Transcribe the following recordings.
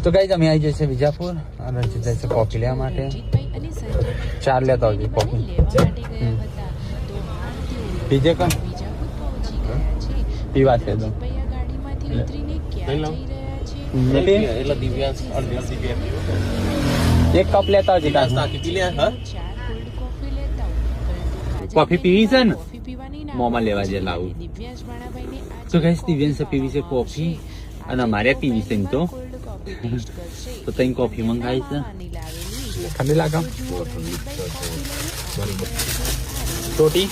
તો ગાઈઝ અમે આવી જશે વિજાપુર અને રણજીત જાય છે કોફી લેવા માટે 4 લેતા આવજો કોફી બીજે કમ પીવા છે તો એક કપ લેતા આવજો કોફી પીવી છે ને મોમાં લેવા જે લાવું તો ગાઈઝ દિવ્યાંશ પીવી છે કોફી અને અમારે પીવી છે એમ તો તઈ કોફી મંગાવી છે ઠંડી લાગે ટોટી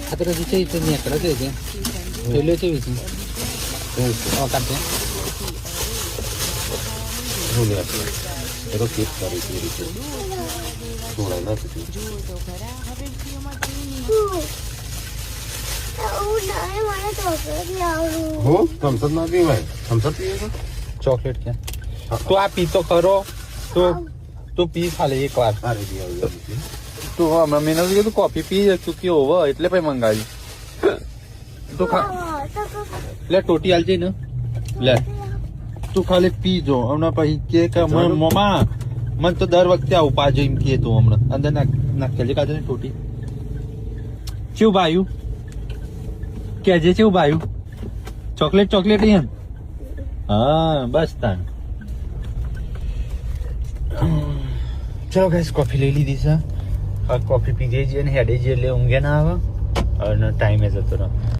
આ તો છે તો નીકળે છે પેલે છે વિશે કાઢે ચોકલેટ કે તું આ પીતો ખરો તું પી ખાલી એક વાર તું હમણાં મેં નથી કીધું કોફી પી તું કેવો હોય એટલે પછી મંગાવી તું લે ટોટી હાલજે ને લે તું ખાલી પીજો હમણાં પછી કે મમ્મા મને તો દર વખતે આવું પાજો એમ કે તું હમણાં અંદર નાખેલી કાઢો ને ટોટી ચેવું ભાઈ કેજે ચેવું ભાઈ ચોકલેટ એમ હા બસ તાન ચલો ગાઈસ કોફી લઈ લીધી છે કોફી પી જઈએ ને હેડે જઈએ એટલે ઊંઘે ના આવે અને ટાઈમે જતો રહે